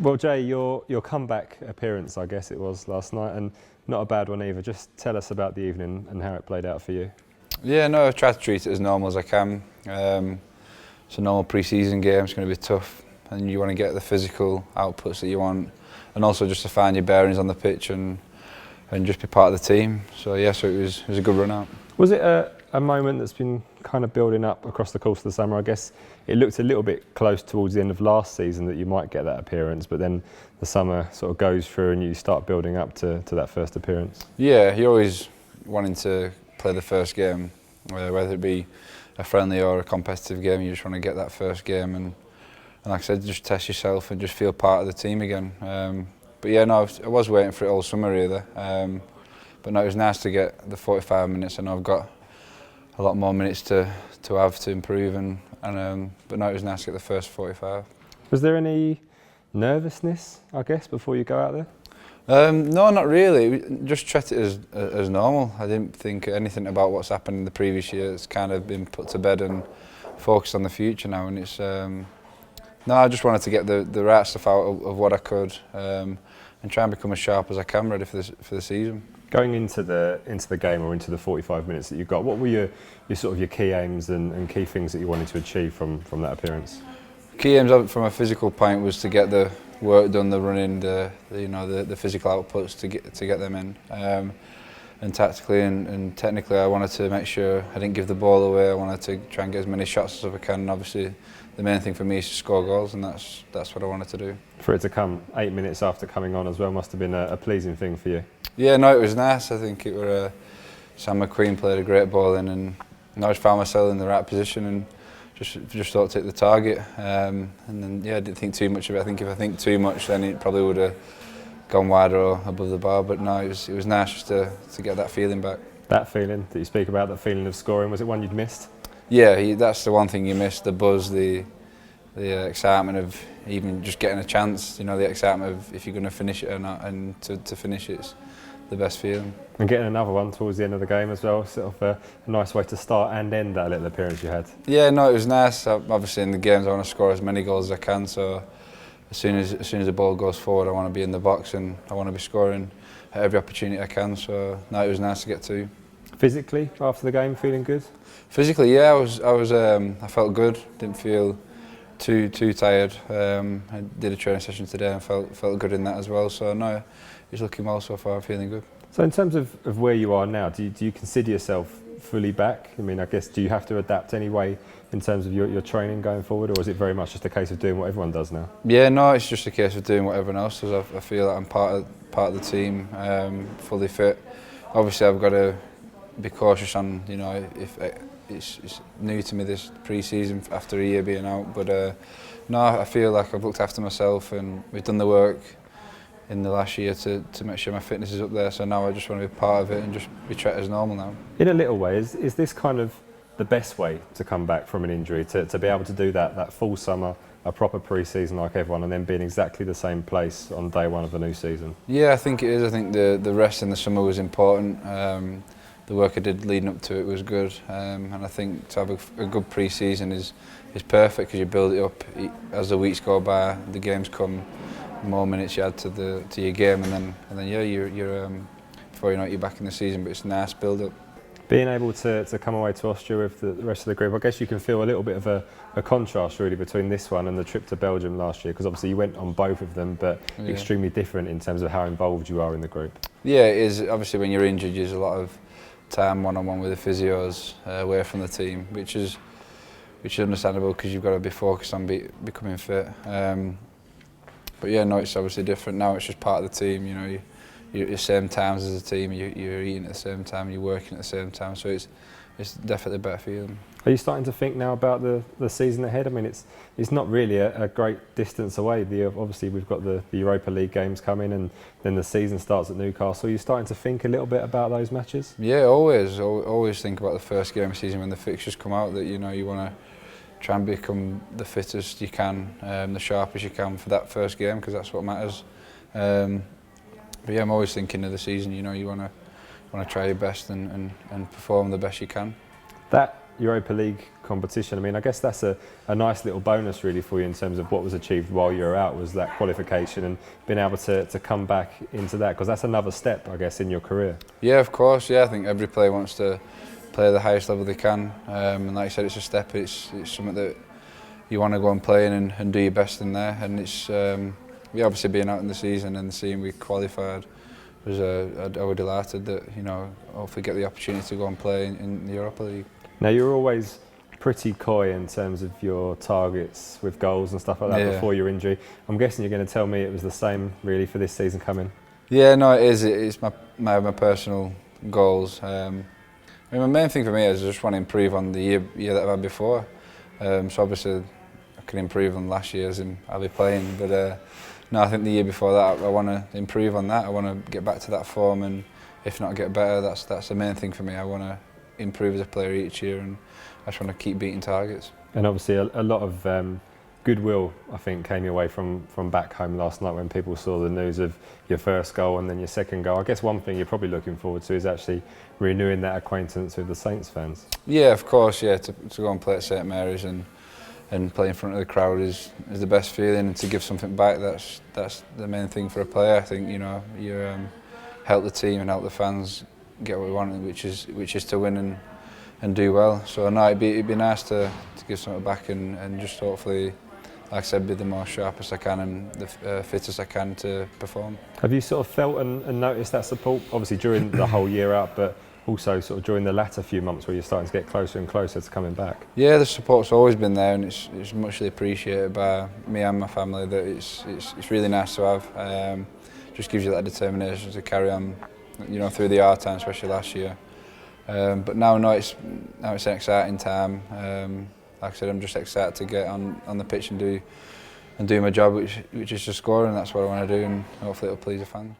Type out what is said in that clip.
Well, Jay, your comeback appearance, I guess it was last night, and not a bad one either. Just tell us about the evening and how it played out for you. Yeah, no, I've tried to treat it as normal as I can. It's a normal pre-season game. It's going to be tough, and you want to get the physical outputs that you want, and also just to find your bearings on the pitch and just be part of the team. So yeah, so it was a good run out. Was it a moment that's been kind of building up across the course of the summer? I guess it looked a little bit close towards the end of last season that you might get that appearance, but then the summer sort of goes through and you start building up to that first appearance. Yeah, you're always wanting to play the first game, whether it be a friendly or a competitive game. You just want to get that first game and like I said, just test yourself and just feel part of the team again. But yeah, no, I was waiting for it all summer really. But no, it was nice to get the 45 minutes. I know I've got a lot more minutes to have to improve, but no, it was nice to get the first 45. Was there any nervousness, I guess, before you go out there? No, not really. Just treat it as normal. I didn't think anything about what's happened in the previous year. It's kind of been put to bed and focused on the future now. And it's no, I just wanted to get the right stuff out of what I could and try and become as sharp as I can, ready for the season. Going into the game or into the 45 minutes that you got, what were your sort of your key aims and key things that you wanted to achieve from that appearance? Key aims from a physical point was to get the work done, the running, the physical outputs to get them in. And tactically and technically, I wanted to make sure I didn't give the ball away. I wanted to try and get as many shots as I can. And obviously, the main thing for me is to score goals, and that's what I wanted to do. For it to come 8 minutes after coming on as well must have been a pleasing thing for you. Yeah, no, it was nice. I think it were Sam McQueen played a great ball in, and I just found myself in the right position and just thought to hit the target. And then yeah, I didn't think too much of it. I think if I think too much, then it probably would have gone wider or above the bar. But no, it was nice just to get that feeling back. That feeling that you speak about, that feeling of scoring, was it one you'd missed? Yeah, that's the one thing you miss, the buzz, the excitement of even just getting a chance, you know, the excitement of if you're going to finish it or not, and to finish it's the best feeling. And getting another one towards the end of the game as well, sort of a nice way to start and end that little appearance you had. Yeah, no, it was nice. Obviously in the games I want to score as many goals as I can, so as soon as the ball goes forward I want to be in the box and I want to be scoring at every opportunity I can, so no, it was nice to get to. Physically, after the game, feeling good? Physically, yeah, I felt good. Didn't feel too tired. I did a training session today and felt good in that as well. So no, it's looking well so far. I'm feeling good. So in terms of where you are now, do you consider yourself fully back? I mean, I guess, do you have to adapt anyway in terms of your training going forward, or is it very much just a case of doing what everyone does now? Yeah, no, it's just a case of doing what everyone else does. I feel that I'm part of the team, fully fit. Obviously, I've got to be cautious on, you know, if it's new to me this pre-season after a year being out, but no, I feel like I've looked after myself and we've done the work in the last year to make sure my fitness is up there, so now I just want to be part of it and just be treated as normal now. In a little way, is this kind of the best way to come back from an injury, to be able to do that full summer, a proper pre-season like everyone, and then be in exactly the same place on day one of the new season? Yeah, I think it is. I think the rest in the summer was important. The work I did leading up to it was good, and I think to have a good pre-season is perfect because you build it up as the weeks go by, the games come, the more minutes you add to your game, and then yeah, you're before you know it, you're back in the season. But it's a nice build up. Being able to come away to Austria with the rest of the group, I guess you can feel a little bit of a contrast really between this one and the trip to Belgium last year, because obviously you went on both of them, but yeah, extremely different in terms of how involved you are in the group. Yeah, it is. Obviously when you're injured, there's a lot of time one-on-one with the physios away from the team, which is understandable because you've got to be focused on becoming fit. But yeah, no, it's obviously different now. It's just part of the team. You know, you're at the same times as a team. You're eating at the same time. You're working at the same time. So it's definitely a better feeling. Are you starting to think now about the season ahead? I mean, it's not really a great distance away. Obviously, we've got the Europa League games coming, and then the season starts at Newcastle. Are you starting to think a little bit about those matches? Yeah, always think about the first game of the season when the fixtures come out. That you know you want to try and become the fittest you can, the sharpest you can for that first game, because that's what matters. But yeah, I'm always thinking of the season. You know, you want to try your best and perform the best you can. That Europa League competition. I mean, I guess that's a nice little bonus really for you in terms of what was achieved while you were out, was that qualification and being able to come back into that, because that's another step, I guess, in your career. Yeah, of course. Yeah, I think every player wants to play at the highest level they can, and like I said, it's a step. It's something that you want to go and play in and do your best in there. And it's obviously being out in the season and seeing we qualified was I was delighted that, you know, hopefully get the opportunity to go and play in the Europa League. Now, you were always pretty coy in terms of your targets with goals and stuff like that before your injury. I'm guessing you're going to tell me it was the same really for this season coming. Yeah, no, it is. It's my personal goals. I mean, my main thing for me is I just want to improve on the year that I've had before. So obviously I can improve on last year's and I'll be playing. But no, I think the year before that I want to improve on that. I want to get back to that form, and if not get better, that's the main thing for me. I want to improve as a player each year, and I just want to keep beating targets. And obviously a lot of goodwill, I think, came your way from back home last night when people saw the news of your first goal and then your second goal. I guess one thing you're probably looking forward to is actually renewing that acquaintance with the Saints fans. Yeah, of course. Yeah, to go and play at St Mary's and play in front of the crowd is the best feeling, and to give something back, that's the main thing for a player. I think, you know, you help the team and help the fans get what we want, which is to win and do well. So no, it'd be nice to give something back and just hopefully, like I said, be the most sharpest I can and the fittest I can to perform. Have you sort of felt and noticed that support, obviously during the whole year out, but also sort of during the latter few months where you're starting to get closer and closer to coming back? Yeah, the support's always been there, and it's muchly appreciated by me and my family. That it's really nice to have. Just gives you that determination to carry on, you know, through the hard time, especially last year. But now it's an exciting time. Like I said, I'm just excited to get on the pitch and do my job, which is to score, and that's what I want to do, and hopefully it'll please the fans.